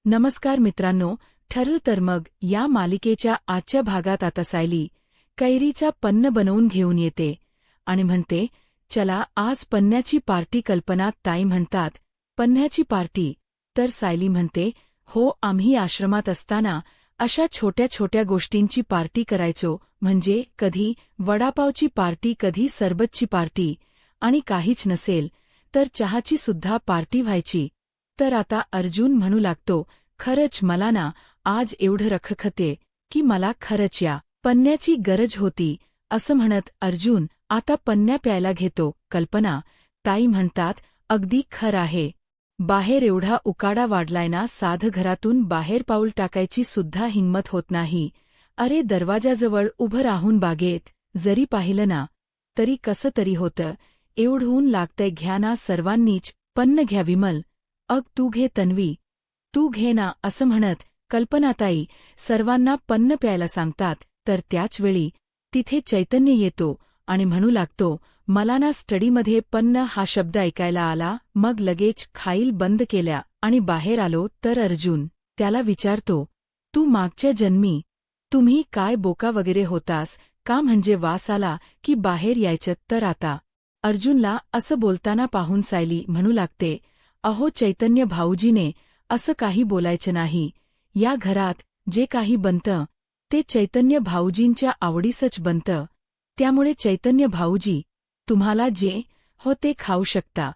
नमस्कार मित्रांनो, ठरलं तर मग या मालिकेच्या आजच्या भागात आता सायली कैरीचा पन्न बनवून घेऊन येते आणि म्हणते, चला आज पन्न्याची पार्टी. कल्पना ताई म्हणतात, पन्न्याची पार्टी? तर सायली म्हणते, हो, आम्ही आश्रमात असताना अशा छोट्या छोट्या गोष्टींची पार्टी करायचो. म्हणजे कधी वडापावची पार्टी, कधी सरबतची पार्टी, आणि काहीच नसेल तर चहाची सुद्धा पार्टी व्हायची. तर आता अर्जुन म्हणू लागतो, खरंच मला ना आज एवढं रखरखते की मला खरंच या पन्न्याची गरज होती. असं म्हणत अर्जुन आता पन्न्या प्यायला घेतो. कल्पना ताई म्हणतात, अगदी खरं आहे. बाहेर एवढा उकाडा वाढलाय ना, साधं घरातून बाहेर पाऊल टाकायची सुद्धा हिंमत होत नाही. अरे, दरवाजाजवळ उभं राहून बागेत जरी पाहिलं ना तरी कसं तरी होतं. एवढं ऊन लागतंय, घ्या ना सर्वांनीच पन्न घ्या. विमल, अग तू घे. तन्वी, तू घे ना. असं म्हणत कल्पनाताई सर्वांना पन्न प्यायला सांगतात. तर त्याचवेळी तिथे चैतन्य येतो आणि म्हणू लागतो, मला ना स्टडीमध्ये पन्न हा शब्द ऐकायला आला. मग लगेच खाईल बंद केल्या आणि बाहेर आलो. तर अर्जुन त्याला विचारतो, तू मागच्या जन्मी तुम्ही काय बोका वगैरे होतास का? म्हणजे वास आला की बाहेर यायचं? तर आता अर्जुनला असं बोलताना पाहून सायली म्हणू लागते, अहो चैतन्य भाऊजीने असं काही बोलायचं नाही. या घरात जे काही बनतं ते चैतन्य भाऊजींच्या आवडीसच बनतं. त्यामुळे चैतन्य भाऊजी तुम्हाला जे हो ते खाऊ शकता.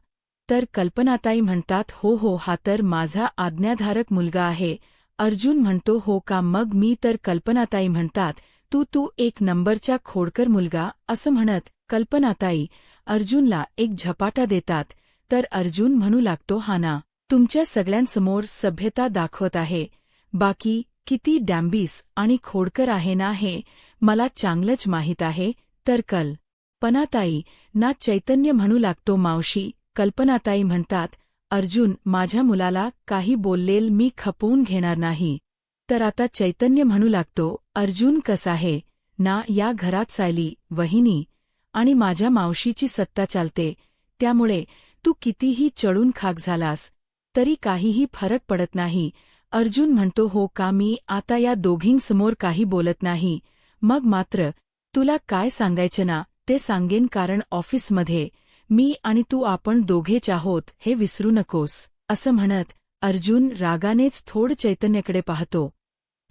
तर कल्पनाताई म्हणतात, हो हो, हा तर माझा आज्ञाधारक मुलगा आहे. अर्जुन म्हणतो, हो का? मग मी तर. कल्पनाताई म्हणतात, तू एक नंबरचा खोडकर मुलगा. असं म्हणत कल्पनाताई अर्जुनला एक झपाटा देतात. तर अर्जुन म्हणू लागतो, हा ना, तुमच्या सगळ्यांसमोर सभ्यता दाखवत आहे. बाकी किती डॅम्बिस आणि खोडकर आहे ना हे मला चांगलंच माहीत आहे. तर कल्पनाताई ना चैतन्य म्हणू लागतो, मावशी. कल्पनाताई म्हणतात, अर्जुन माझ्या मुलाला काही बोललेल मी खपवून घेणार नाही. तर आता चैतन्य म्हणू लागतो, अर्जुन कसा आहे ना, या घरात सायली वहिनी आणि माझ्या मावशीची सत्ता चालते. त्यामुळे तू कितीही चढून खाक झालास तरी काहीही फरक पडत नाही. अर्जुन म्हणतो, हो का? मी आता या दोघींसमोर काही बोलत नाही. मग मात्र तुला काय सांगायचं ना ते सांगेन, कारण ऑफिसमध्ये मी आणि तू आपण दोघेच आहोत हे विसरू नकोस. असं म्हणत अर्जुन रागानेच थोड चैतन्याकडे पाहतो.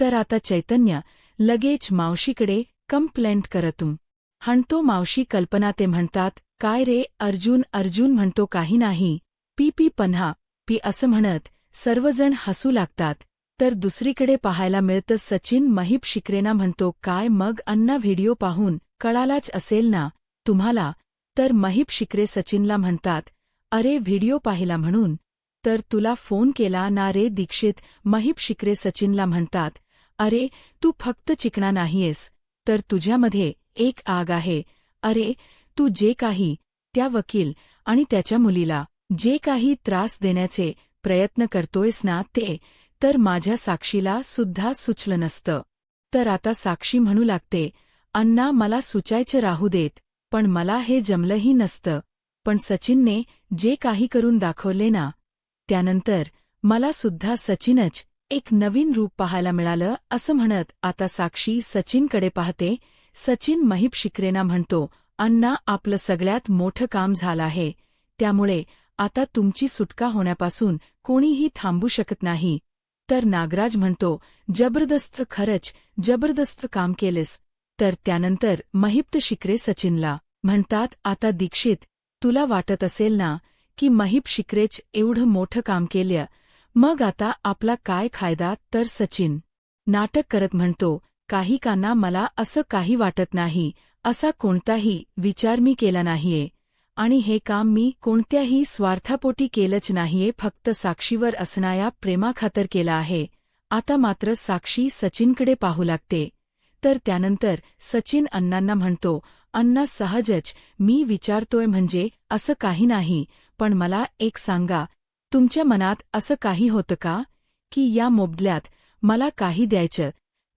तर आता चैतन्य लगेच मावशीकडे कंप्लेंट करतून हाणतो. मावशी. कल्पना ते म्हणतात, काय रे अर्जुन? अर्जुन म्हणतो, काही नाही, पी पन्हा पी. असं म्हणत सर्वजण हसू लागतात. तर दुसरीकडे पाहायला मिळतं सचिन महिप शिकरेना म्हणतो, काय मग अण्णा, व्हिडिओ पाहून कळालाच असेल ना तुम्हाला? तर महिप शिकरे सचिनला म्हणतात, अरे व्हिडिओ पाहिला म्हणून तर तुला फोन केला ना रे दीक्षित. महिप शिकरे सचिनला म्हणतात, अरे तू फक्त चिकणा नाहीयेस तर तुझ्यामध्ये एक आग आहे. अरे तू जे काही त्या वकील आणि त्याच्या मुलीला जे काही त्रास देण्याचे प्रयत्न करतोयस ना ते तर माझ्या साक्षीला सुद्धा सुचलं नसतं. तर आता साक्षी म्हणू लागते, अण्णा मला सुचायचं राहू देत, पण मला हे जमलंही नसतं. पण सचिनने जे काही करून दाखवले ना त्यानंतर मला सुद्धा सचिनच एक नवीन रूप पाहायला मिळालं. असं म्हणत आता साक्षी सचिनकडे पाहते. सचिन महिप शिकरेना म्हणतो, अण्णा आपलं सगळ्यात मोठं काम झालं आहे. त्यामुळे आता तुमची सुटका होण्यापासून कोणीही थांबू शकत नाही. तर नागराज म्हणतो, जबरदस्त, खरंच जबरदस्त काम केलेस. तर त्यानंतर महिप शिकरे सचिनला म्हणतात, आता दीक्षित तुला वाटत असेल ना की महिप शिकरेच एवढं मोठं काम केलं, मग आता आपला काय फायदा? तर सचिन नाटक करत म्हणतो, काही काना मला असं काही वाटत नाही. असा कोणताही विचार मी केला नाहीये आणि हे काम मी कोणत्याही स्वार्थापोटी केलंच नाहीये, फक्त साक्षीवर असणाऱ्या प्रेमाखातर केलं आहे. आता मात्र साक्षी सचिनकडे पाहू लागते. तर त्यानंतर सचिन अण्णांना म्हणतो, अण्णा सहजच मी विचारतोय म्हणजे असं काही नाही, पण मला एक सांगा, तुमच्या मनात असं काही होतं का की या मोबदल्यात मला काही द्यायचं?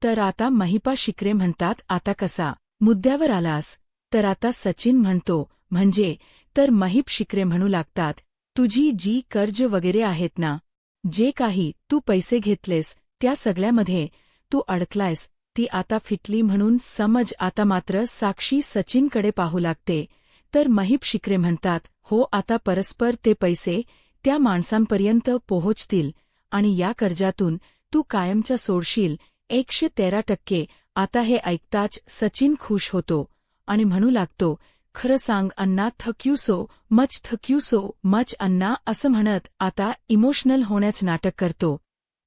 तर आता महिपा शिकरे म्हणतात, आता कसा मुद्द्यावर आलास? तर आता सचिन म्हणतो, म्हणजे? तर महिप शिकरे म्हणू लागतात, तुझी जी कर्ज वगैरे आहेत ना जे काही तू पैसे घेतलेस त्या सगळ्यामध्ये तू अडकलायस, ती आता फिटली म्हणून समज. आता मात्र साक्षी सचिनकडे पाहू लागते, तर महिप शिक्रे म्हणतात, हो आता परस्पर ते पैसे त्या माणसांपर्यंत पोहोचतील आणि या कर्जातून तू कायमच्या सोडशील 113%. आता हे ऐकताच सचिन खुश होतो आणि म्हणू लागतो, खरं सांग अण्णा, थक्यू सो मच अण्णा, असं म्हणत आता इमोशनल होण्याचं नाटक करतो.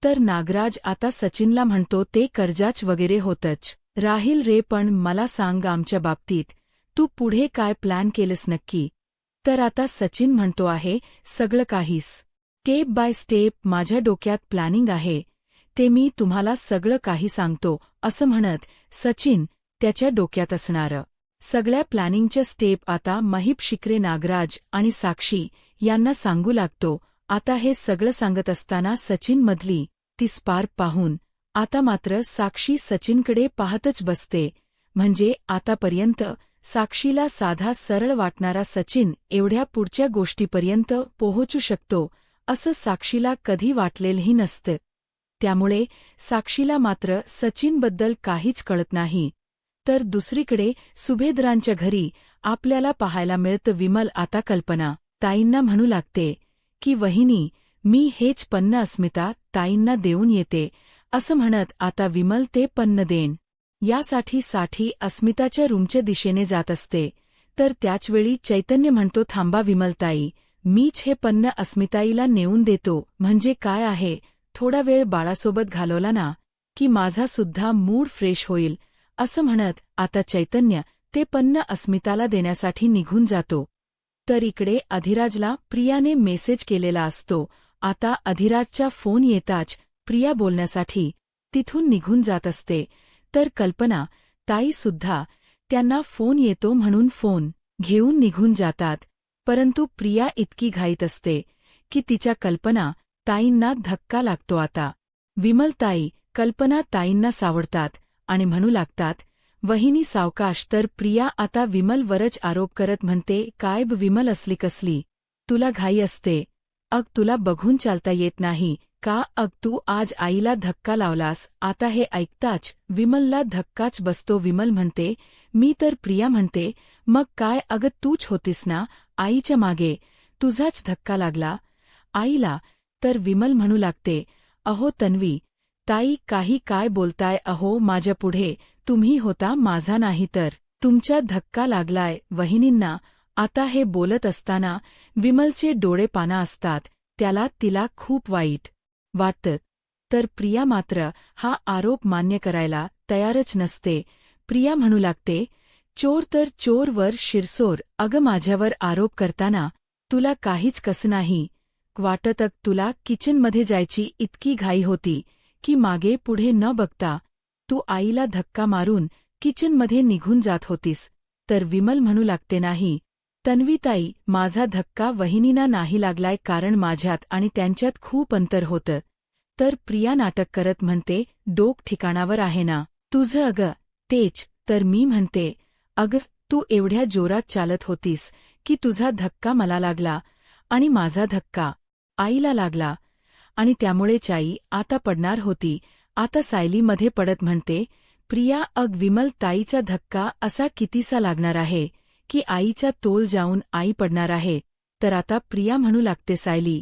तर नागराज आता सचिनला म्हणतो, ते कर्जाच वगैरे होतच राहील रे, पण मला सांग आमच्या बाबतीत तू पुढे काय प्लॅन केलंस नक्की. तर आता सचिन म्हणतो आहे, सगळं काही स्टेप बाय स्टेप माझ्या डोक्यात प्लॅनिंग आहे, ते मी तुम्हाला सगळं काही सांगतो. असं म्हणत सचिन त्याच्या डोक्यात असणारं सगळ्या प्लॅनिंगच्या स्टेप आता महिप शिक्रे, नागराज आणि साक्षी यांना सांगू लागतो. आता हे सगळं सांगत असताना सचिनमधली ती स्पार्क पाहून आता मात्र साक्षी सचिनकडे पाहतच बसते. म्हणजे आतापर्यंत साक्षीला साधा सरळ वाटणारा सचिन एवढ्या पुढच्या गोष्टीपर्यंत पोहोचू शकतो असं साक्षीला कधी वाटलेलंही नसतं. त्यामुळे साक्षीला मात्र सचिनबद्दल काहीच कळत नाही. तर दुसरीकडे सुभेद्रांच्या घरी आपल्याला पाहायला मिळतं विमल आता कल्पना ताईंना म्हणू लागते की वहिनी, मी हेच पन्न अस्मिता ताईंना देऊन येते. असं म्हणत आता विमल ते पन्न देण यासाठी अस्मिताच्या रूमच्या दिशेने जात असते. तर त्याचवेळी चैतन्य म्हणतो, थांबा विमलताई, मीच हे पन्न अस्मिताईला नेऊन देतो. म्हणजे काय आहे, थोडा वेळ बाळासोबत घालवला ना की माझा सुद्धा मूड फ्रेश होईल. असं म्हणत आता चैतन्य ते पन्न अस्मिताला देण्यासाठी निघून जातो. तर इकडे अधिराजला प्रियाने मेसेज केलेला असतो. आता अधिराजचा फोन येताच प्रिया बोलण्यासाठी तिथून निघून जात असते. तर कल्पना ताईसुद्धा त्यांना फोन येतो म्हणून फोन घेऊन निघून जातात. परंतु प्रिया इतकी घाईत असते की तिच्या कल्पना ताईंना धक्का लागतो. आता विमलताई कल्पना ताईंना सावरतात आणि म्हणू लागतात, वहिनी सावकाश. तर प्रिया आता विमलवरच आरोप करत म्हणते, काय विमल असली कसली तुला घाई असते, अग तुला बघून चालता येत नाही का, अग तू आज आईला धक्का लावलास. आता हे ऐकताच विमलला धक्काच बसतो. विमल म्हणते, मी तर प्रिया म्हणते, मग काय अगं तूच होतीस ना आईच्या मागे, तुझाच धक्का लागला आईला. तर विमल म्हणू लागते, अहो तन्वी ताई काही काय बोलताय, अहो माझ्या पुढे तुम्ही होता माझा नाही तर तुमच्या धक्का लागलाय वहिनींना. आता हे बोलत असताना विमलचे डोळे पाना असतात. त्याला तिला खूप वाईट वाटतं. तर प्रिया मात्र हा आरोप मान्य करायला तयारच नसते. प्रिया म्हणू लागते, चोर तर चोर वर शिरसोर, अगं माझ्यावर आरोप करताना तुला काहीच कसं नाही वाटत, तुला किचनमध्ये जायची इतकी घाई होती की मागे पुढे न बघता तू आईला धक्का मारून किचनमध्ये निघून जात होतीस. तर विमल म्हणू लागते, नाही तन्वीताई, माझा धक्का वहिनींना नाही लागलाय, कारण माझ्यात आणि त्यांच्यात खूप अंतर होतं. तर प्रिया नाटक करत म्हणते, डोक ठिकाणावर आहे ना तुझं, अगं तेच तर मी म्हणते, अगं तू एवढ्या जोरात चालत होतीस की तुझा धक्का मला लागला आणि माझा धक्का आईला लागला आणि त्यामुळेच आई आता पडणार होती. आता सायलीमध्ये पडत म्हणते प्रिया, अग विमल ताईचा धक्का असा कितीसा लागणार आहे की आईचा तोल जाऊन आई पडणार आहे. तर आता प्रिया म्हणू लागते, सायली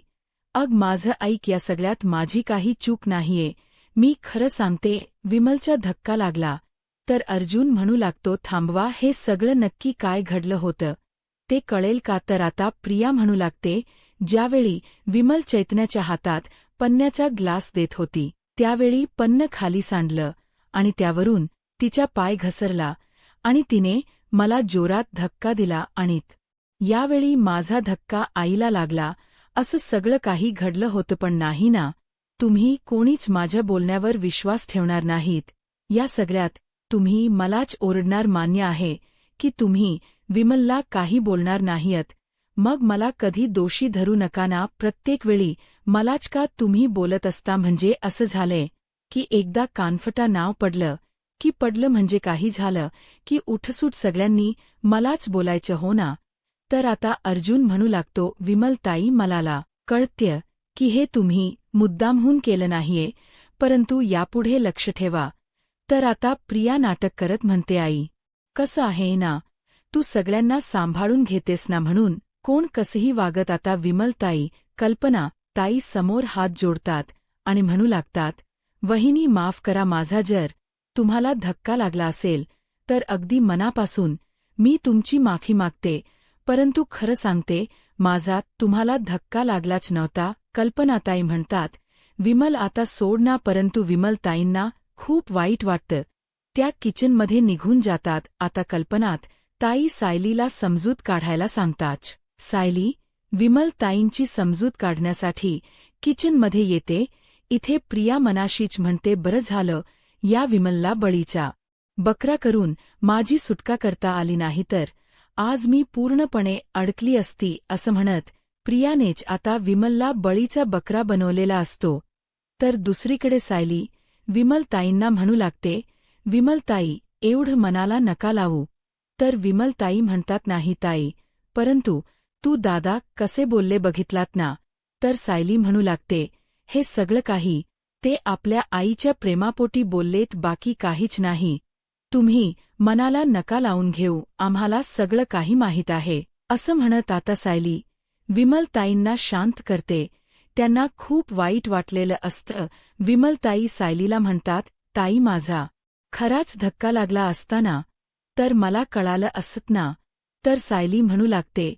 अग माझं ऐक, या सगळ्यात माझी काही चूक नाहीये, मी खरं सांगते विमलचा धक्का लागला. तर अर्जुन म्हणू लागतो, थांबवा, हे सगळं नक्की काय घडलं होतं ते कळेल का. तर आता प्रिया म्हणू लागते, ज्यावेळी विमल चैतन्याच्या हातात पन्न्याचा ग्लास देत होती त्यावेळी पन्न खाली सांडलं आणि त्यावरून तिचा पाय घसरला आणि तिने मला जोरात धक्का दिला आणि यावेळी माझा धक्का आईला लागला. असं सगळं काही घडलं होतं, पण नाही ना, तुम्ही कोणीच माझ्या बोलण्यावर विश्वास ठेवणार नाहीत. या सगळ्यात तुम्ही मलाच ओरडणार. मान्य आहे की तुम्ही विमलला काही बोलणार नाहीयत, मग मला कधी दोषी धरू नका ना. प्रत्येक वेळी मलाच का तुम्ही बोलत असता. म्हणजे असं झालंय की एकदा कानफटा नाव पडलं की पडलं, म्हणजे काही झालं की उठसूट सगळ्यांनी मलाच बोलायचं, हो ना. तर आता अर्जुन म्हणू लागतो, विमलताई मलाला कळत्य की हे तुम्ही मुद्दामहून केलं नाहीये, परंतु यापुढे लक्ष ठेवा. तर आता प्रिया नाटक करत म्हणते, आई कसं आहे ना, तू सगळ्यांना सांभाळून घेतेस ना, म्हणून कोण कसंही वागत. आता विमलताई, कल्पना ताई समोर हात जोडतात आणि म्हणू लागतात, वहिनी माफ करा, माझा जर तुम्हाला धक्का लागला असेल तर अगदी मनापासून मी तुमची माफी मागते, परंतु खरं सांगते, माझा तुम्हाला धक्का लागलाच नव्हता. कल्पनाताई म्हणतात, विमल आता सोड ना, परंतु विमलताईंना खूप वाईट वाटतं. त्या किचनमध्ये निघून जातात. आता कल्पनात ताई सायलीला समजूत काढायला सांगतात. सायली विमलताईंची समजूत काढण्यासाठी किचनमध्ये येते. इथे प्रिया मनाशीच म्हणते, बरं झालं या विमलला बळीचा बकरा करून माझी सुटका करता आली नाही तर आज मी पूर्णपणे अडकली असती, असं म्हणत प्रियानेच आता विमलला बळीचा बकरा बनवलेला असतो. तर दुसरीकडे सायली विमलताईंना म्हणू लागते, विमलताई एवढं मनाला नका लावू. तर विमलताई म्हणतात, नाही ताई, परंतु तू दादा कसे बोलले बघितलात ना. तर सायली म्हणू लागते, हे सगळं काही ते आपल्या आईच्या प्रेमापोटी बोललेत, बाकी काहीच नाही. तुम्ही मनाला नका लावून घेऊ, आम्हाला सगळं काही माहीत आहे, असं म्हणत आता सायली विमलताईंना शांत करते. त्यांना खूप वाईट वाटलेलं असतं. विमलताई सायलीला म्हणतात, ताई माझा खराच धक्का लागला असता ना, तर मला कळालं असत ना. तर सायली म्हणू लागते,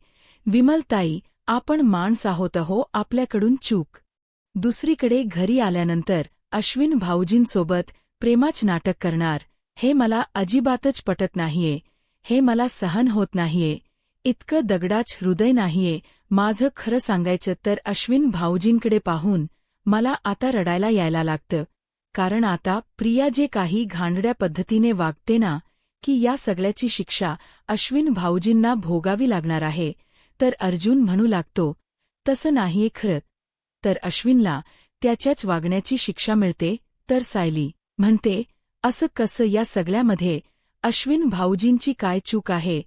विमलताई आपण माणस आहोत हो, आपल्याकडून चूक. दुसरीकडे घरी आल्यानंतर अश्विन भाऊजींसोबत प्रेमाच नाटक करणार, हे मला अजिबातच पटत नाहीये, हे मला सहन होत नाहीये. इतकं दगडाच हृदय नाहीये माझं. खरं सांगायचं तर अश्विन भाऊजींकडे पाहून मला आता रडायला यायला लागतं. कारण आता प्रिया जे काही घाणड्या पद्धतीने वागते ना, की या सगळ्याची शिक्षा अश्विन भाऊजींना भोगावी लागणार आहे. तर अर्जुन म्हणू लागतो, तसं नाहीये खरं, तर अश्विनला त्याच्याच वागण्याची शिक्षा मिळते. तर सायली म्हणते, असं कसं, या सगळ्यामध्ये अश्विन भाऊजींची काय चूक आहे.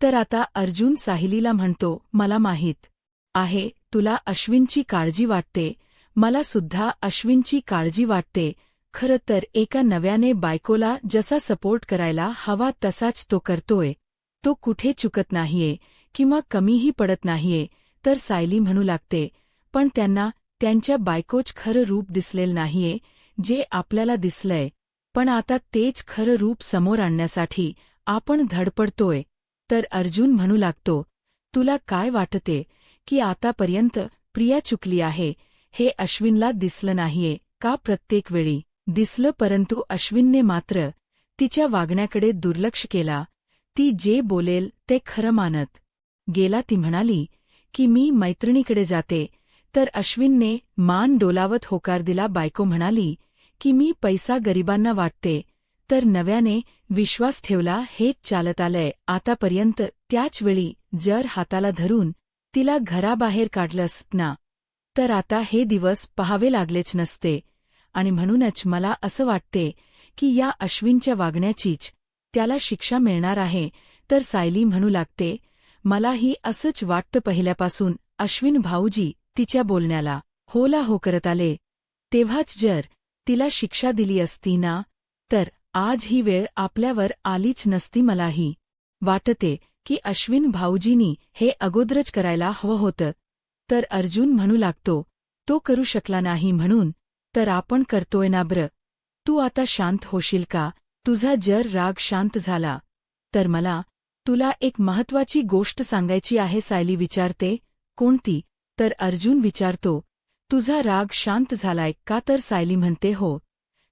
तर आता अर्जुन सायलीला म्हणतो, मला माहीत आहे तुला अश्विनची काळजी वाटते, मला सुद्धा अश्विनची काळजी वाटते. खरं तर एका नव्याने बायकोला जसा सपोर्ट करायला हवा तसाच तो करतोय. तो कुठे चुकत नाहीये किंवा कमीही पडत नाहीये. तर सायली म्हणू लागते, पण त्यांना त्यांच्या बायकोच खरं रूप दिसलेलं नाहीये जे आपल्याला दिसलंय. पण आता तेच खरं रूप समोर आणण्यासाठी आपण धडपडतोय. तर अर्जुन म्हणू लागतो, तुला काय वाटते की आतापर्यंत प्रिया चुकली आहे, हे अश्विनला दिसलं नाहीये का. प्रत्येक वेळी दिसलं, परंतु अश्विनने मात्र तिच्या वागण्याकडे दुर्लक्ष केला. ती जे बोलेल ते खरं मानत गेला. ती म्हणाली की मी मैत्रिणीकडे जाते, तर अश्विनने मान डोलावत होकार दिला. बायको म्हणाली की मी पैसा गरिबांना वाटते, तर नव्याने विश्वास ठेवला. हेच चालत आलंय आतापर्यंत. त्याच वेळी जर हाताला धरून तिला घराबाहेर काढलं असत ना, तर आता हे दिवस पहावे लागलेच नसते. आणि म्हणूनच मला असं वाटते की या अश्विनच्या वागण्याचीच त्याला शिक्षा मिळणार आहे. तर सायली म्हणू लागते, मलाही असंच वाटतं. पहिल्यापासून अश्विन भाऊजी तिच्या बोलण्याला होला हो करत आले, तेव्हाच जर तिला शिक्षा दिली असती ना, तर आज ही वेळ आपल्यावर आलीच नसती. मलाही वाटते की अश्विन भाऊजींनी हे अगोदरच करायला हवं होतं. तर अर्जुन म्हणू लागतो, तो करू शकला नाही म्हणून तर आपण करतोय ना. ब्र तू आता शांत होशील का. तुझा जर राग शांत झाला तर मला तुला एक महत्वाची गोष्ट सांगायची आहे. सायली विचारते, कोणती. तर अर्जुन विचारतो, तुझा राग शांत झालाय का. तर सायली म्हणते, हो.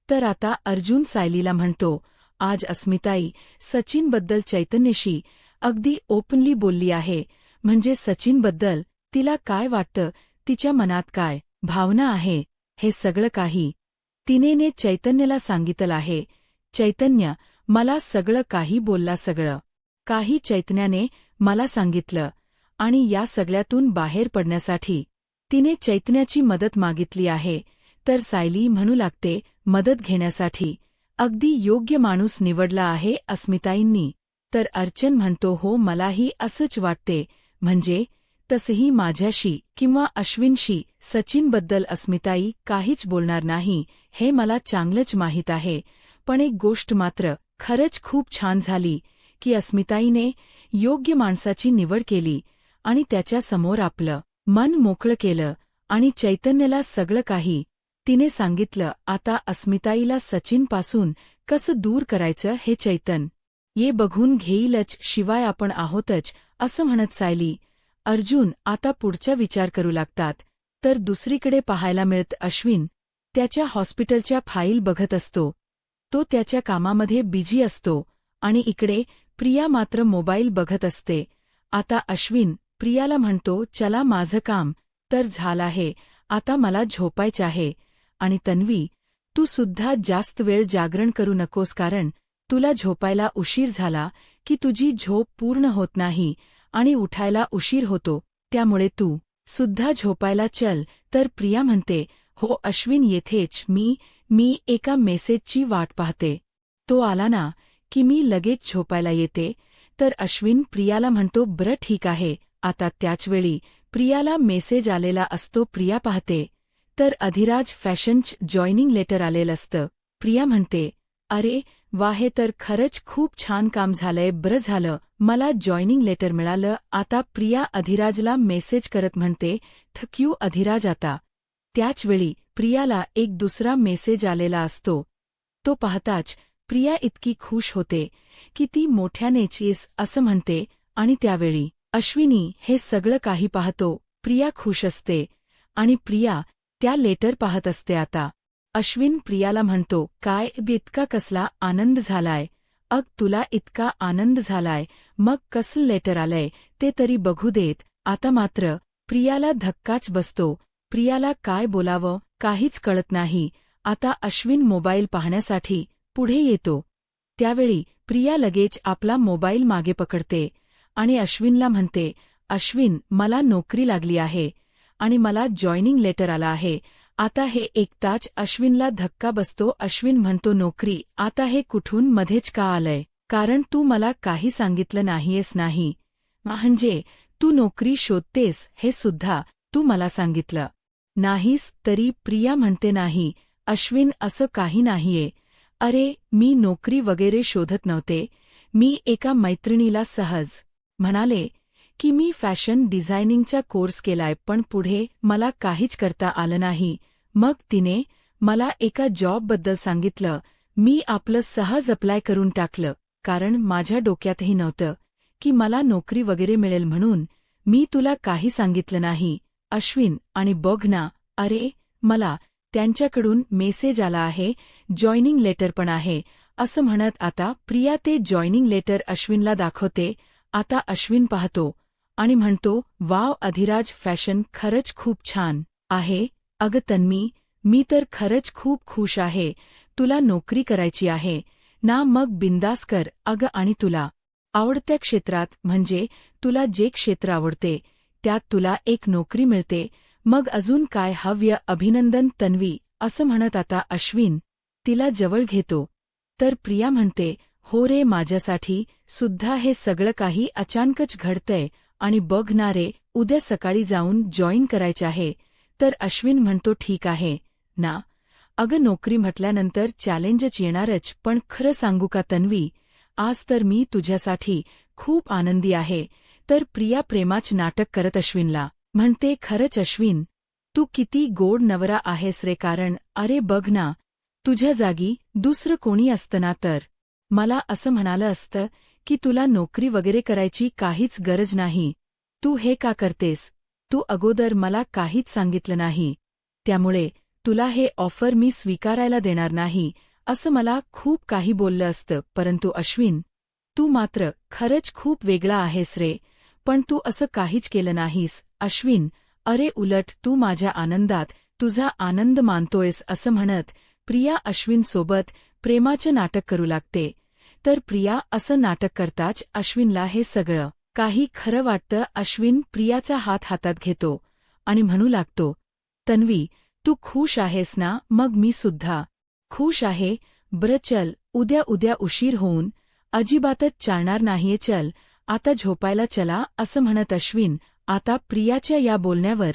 तर आता अर्जुन सायलीला म्हणतो, आज अस्मिताई सचिनबद्दल चैतन्यशी अगदी ओपनली बोलली आहे. म्हणजे सचिनबद्दल तिला काय वाटतं, तिच्या मनात काय भावना आहे, हे सगळं काही तिनेने चैतन्यला सांगितलं आहे. चैतन्य मला सगळं काही बोलला, सगळं काही चैतन्याने मला सांगितलं. आणि या सगळ्यातून बाहेर पडण्यासाठी तिने चैतन्याची मदत मागितली आहे. तर सायली म्हणू लागते, मदत घेण्यासाठी अगदी योग्य माणूस निवडला आहे अस्मिताईंनी. तर अर्चन म्हणतो, हो मलाही असंच वाटते. म्हणजे तसंही माझ्याशी किंवा अश्विनशी सचिनबद्दल अस्मिताई काहीच बोलणार नाही हे मला चांगलंच माहीत आहे, पण एक गोष्ट मात्र खरंच खूप छान झाली की अस्मिताईने योग्य माणसाची निवड केली आणि त्याच्यासमोर आपलं मन मोकळं केलं आणि चैतन्यला सगळं काही तिने सांगितलं. आता अस्मिताईला सचिनपासून कसं दूर करायचं हे चैतन्य ये बघून घेईलच, शिवाय आपण आहोतच असं म्हणत सायली अर्जुन आता पुढचा विचार करू लागतात. तर दुसरीकडे पाहायला मिळत अश्विन त्याच्या हॉस्पिटलच्या फाईल बघत असतो. तो त्याच्या कामामध्ये बिझी असतो आणि इकडे प्रिया मात्र मोबाईल बघत असते. आता अश्विन प्रियाला म्हणतो, चला माझं काम तर झालं आहे, आता मला झोपायचं आहे. आणि तन्वी, तू सुद्धा जास्त वेळ जागरण करू नकोस, कारण तुला झोपायला उशीर झाला की तुझी झोप पूर्ण होत नाही आणि उठायला उशीर होतो, त्यामुळे तू सुद्धा झोपायला चल. तर प्रिया म्हणते, हो अश्विन येथेच, मी एका मेसेजची वाट पाहते. तो आला ना की मी लगेच झोपायला येते. तर अश्विन प्रियाला म्हणतो, बरं ठीक आहे. आता त्याचवेळी प्रियाला मेसेज आलेला असतो. प्रिया पाहते तर अधिराज फॅशनच जॉईनिंग लेटर आलेलं असतं. प्रिया म्हणते, अरे वा, हे तर खरंच खूप छान काम झालंय, बरं झालं मला जॉईनिंग लेटर मिळालं. आता प्रिया अधिराजला मेसेज करत म्हणते, थँक यू अधिराज. आता त्याचवेळी प्रियाला एक दुसरा मेसेज आलेला असतो. तो पाहताच प्रिया इतकी खुश होते की ती मोठ्यानेच येस असं म्हणते. आणि त्यावेळी अश्विनी हे सगळं काही पाहतो. प्रिया खुश असते आणि प्रिया त्या लेटर पाहत असते. आता अश्विन प्रियाला म्हणतो, काय इतका कसला आनंद झालाय? तुला इतका आनंद झालाय, मग कसलं लेटर आलंय ते तरी बघू देत. आता मात्र प्रियाला धक्काच बसतो. प्रियाला काय बोलावं काहीच कळत नाही. आता अश्विन मोबाईल पाहण्यासाठी पुढे येतो. त्यावेळी प्रिया लगेच आपला मोबाईल मागे पकडते आणि अश्विनला म्हणते, अश्विन मला नोकरी लागली आहे आणि मला जॉईनिंग लेटर आला आहे. आता हे ऐकताच अश्विनला धक्का बसतो. अश्विन म्हणतो, नोकरी? आता हे कुठून मध्येच का आलंय? कारण तू मला काही सांगितलं नाहीयेस नाही. म्हणजे तू नोकरी शोधतेस हे सुद्धा तू मला सांगितलं नाहीस? तरी प्रिया म्हणते, नाही अश्विन, असं काही नाहीये. अरे मी नोकरी वगैरे शोधत नव्हते. मी एका मैत्रिणीला सहज म्हणाले की मी फॅशन डिझायनिंगचा कोर्स केलाय, पण पुढे मला काहीच करता आलं नाही. मग तिने मला एका जॉबबद्दल सांगितलं. मी आपलं सहज अप्लाय करून टाकलं, कारण माझ्या डोक्यातही नव्हतं की मला नोकरी वगैरे मिळेल, म्हणून मी तुला काही सांगितलं नाही अश्विन. आणि बघ ना, अरे मला त्यांच्याकडून मेसेज आला आहे, जॉईनिंग लेटर पण आहे असं म्हणत आता प्रिया ते जॉईनिंग लेटर अश्विनला दाखवते. आता अश्विन पाहतो आणि म्हणतो, वाव अधिराज फॅशन खरंच खूप छान आहे. अगं तन्वी, मी तर खरंच खूप खुश आहे. तुला नोकरी करायची आहे ना? मग बिंदास कर अगं. आणि तुला आवडत्या क्षेत्रात, म्हणजे तुला जे क्षेत्र आवडते त्यात तुला एक नोकरी मिळते, मग अजून काय हव्य? अभिनंदन तन्वी असं म्हणत आता अश्विन तिला जवळ घेतो. तर प्रिया म्हणते, हो रे, माझ्यासाठी सुद्धा हे सगळं काही अचानकच घडतंय. आणि बघ ना रे, उद्या सकाळी जाऊन जॉईन करायचं आहे. तर अश्विन म्हणतो, ठीक आहे ना. अगं नोकरी म्हटल्यानंतर चॅलेंजच येणारच, पण खरं सांगू का तन्वी, आज तर मी तुझ्यासाठी खूप आनंदी आहे. तर प्रिया प्रेमाच नाटक करत अश्विनला म्हणते, खरंच अश्विन, तू किती गोड नवरा आहेस रे. कारण अरे बघ ना, तुझ्या जागी दुसरं कोणी असतं ना तर मला असं म्हणालं असतं की तुला नोकरी वगैरे करायची काहीच गरज नाही. तू हे का करतेस? तू अगोदर मला काहीच सांगितलं नाही, त्यामुळे तुला हे ऑफर मी स्वीकारायला देणार नाही असं मला खूप काही बोललं असतं. परंतु अश्विन, तू मात्र खरंच खूप वेगळा आहेस रे. पण तू असं काहीच केलं नाहीस अश्विन. अरे उलट तू माझ्या आनंदात तुझा आनंद मानतोयस. असं म्हणत प्रिया अश्विनसोबत प्रेमाचं नाटक करू लागते. तर प्रिया असं नाटक करताच अश्विनला हे सगळं काही खरं वाटतं. अश्विन प्रियाचा हात हातात घेतो आणि म्हणू लागतो, तन्वी, तू खुश आहेस ना? मग मी सुद्धा खुश आहे. बरं चल, उद्या उशीर होऊन अजिबातच चालणार नाहीये, चल आता झोपायला चला. असं म्हणत अश्विन आता प्रियाच्या या बोलण्यावर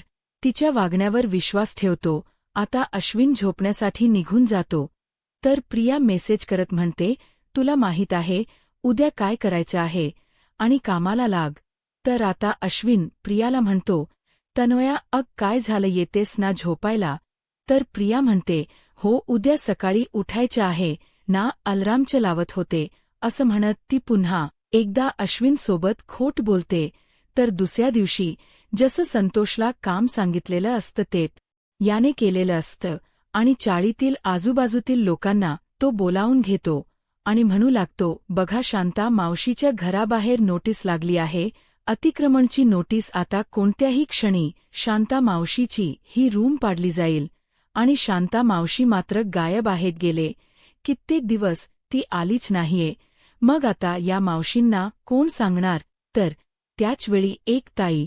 तिच्या वागण्यावर विश्वास ठेवतो. आता अश्विन झोपण्यासाठी निघून जातो. तर प्रिया मेसेज करत म्हणते, तुला माहीत आहे उद्या काय करायचं आहे आणि कामाला लाग. तर आता अश्विन प्रियाला म्हणतो, तन्वया काय झालं, येतेस ना झोपायला. तर प्रिया म्हणते, हो उद्या सकाळी उठायचं आहे ना, अलार्मचं लावत होते. असं म्हणत ती पुन्हा एकदा अश्विनसोबत खोट बोलते. तर दुसऱ्या दिवशी जसं संतोषला काम सांगितलेलं असतं ते याने केलेलं असतं आणि चाळीतील आजूबाजूतील लोकांना तो बोलावून घेतो आणि म्हणू लागतो, बघा शांता मावशीच्या घराबाहेर नोटीस लागली आहे, अतिक्रमणची नोटीस. आता कोणत्याही क्षणी शांता मावशीची ही रूम पाडली जाईल. आणि शांता मावशी मात्र गायब आहेत. गेले कित्येक दिवस ती आलीच नाहीये. मग आता या मावशींना कोण सांगणार. तर त्याचवेळी एक ताई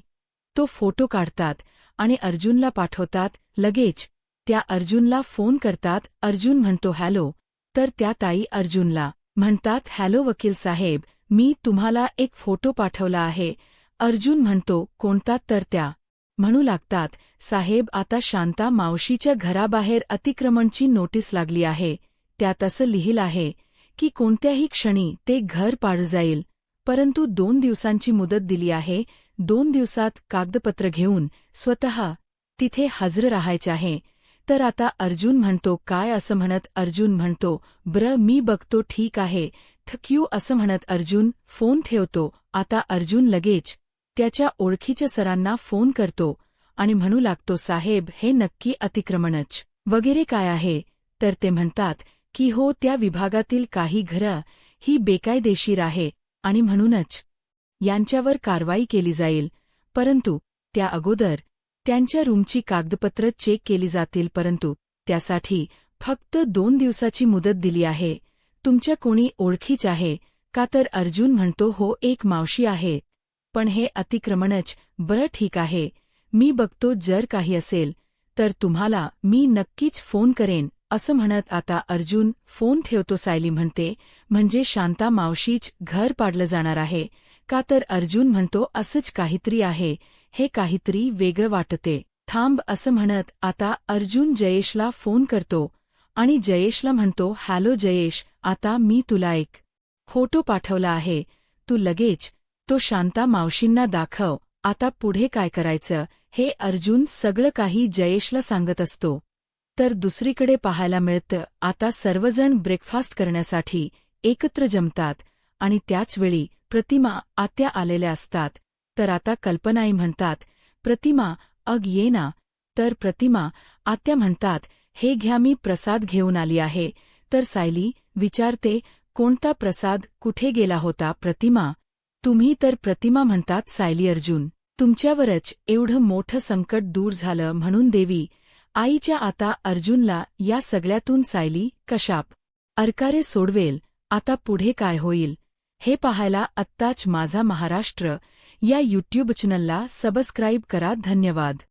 तो फोटो काढतात आणि अर्जुनला पाठवतात. लगेच त्या अर्जुनला फोन करतात. अर्जुन म्हणतो हॅलो. तर त्या ताई अर्जुनला म्हणतात, हॅलो वकील साहेब, मी तुम्हाला एक फोटो पाठवला आहे. अर्जुन म्हणतो, कोणता. तर त्या म्हणू लागतात, साहेब आता शांता मावशीच्या घराबाहेर अतिक्रमणची नोटीस लागली आहे. त्यात असं लिहिलं आहे की कोणत्याही क्षणी ते घर पाडलं जाईल, परंतु 2 दिवसांची मुदत दिली आहे. 2 दिवसात कागदपत्र घेऊन स्वतः तिथे हजर राहायचे आहे. तर आता अर्जुन म्हणतो, काय. असं म्हणत अर्जुन म्हणतो, मी बघतो. ठीक आहे, थँक्यू. असं म्हणत अर्जुन फोन ठेवतो. आता अर्जुन लगेच त्याच्या ओळखीच्या सरांना फोन करतो आणि म्हणू लागतो, साहेब हे नक्की अतिक्रमणच वगैरे काय आहे. तर ते म्हणतात की हो, त्या विभागातील काही घरं ही बेकायदेशीर आहे आणि म्हणूनच यांच्यावर कारवाई केली जाईल, परंतु त्या अगोदर त्यांच्या रूमची कागदपत्र चेक केली जातील. परंतु त्यासाठी फक्त 2 दिवसाची मुदत दिली आहे. तुमच्या कोणी ओळखीच आहे का. तर अर्जुन म्हणतो, हो एक मावशी आहे, पण हे अतिक्रमणच. बरं ठीक आहे, मी बघतो. जर काही असेल तर तुम्हाला मी नक्कीच फोन करेन. असं म्हणत आता अर्जुन फोन ठेवतो. सायली म्हणते, म्हणजे शांता मावशीच घर पाडलं जाणार आहे का. तर अर्जुन म्हणतो, असंच काहीतरी आहे, हे काहीतरी वेगळं वाटते. थांब. असं म्हणत आता अर्जुन जयेशला फोन करतो आणि जयेशला म्हणतो, हॅलो जयेश, आता मी तुला एक फोटो पाठवला आहे, तू लगेच तो शांता मावशींना दाखव. आता पुढे काय करायचं हे अर्जुन सगळं काही जयेशला सांगत असतो. तर दुसरीकडे पाहायला मिळतं, आता सर्वजण ब्रेकफास्ट करण्यासाठी एकत्र जमतात आणि त्याचवेळी प्रतिमा आत्या आलेल्या असतात. तर आता कल्पनाई म्हणतात, प्रतिमा ये ना. तर प्रतिमा आत्या म्हणतात, हे घ्या, मी प्रसाद घेऊन आली आहे. तर सायली विचारते, कोणता प्रसाद, कुठे गेला होता प्रतिमा तुम्ही. तर प्रतिमा म्हणतात, सायली अर्जुन तुमच्यावरच एवढं मोठं संकट दूर झालं म्हणून देवी आईच्या. आता अर्जुनला या सगळ्यातून सायली कशाप अरकारे सोडवेल. आता पुढे काय होईल हे पाहायला आत्ताच माझा महाराष्ट्र या यूट्यूब चॅनलला सबस्क्राईब करा. धन्यवाद.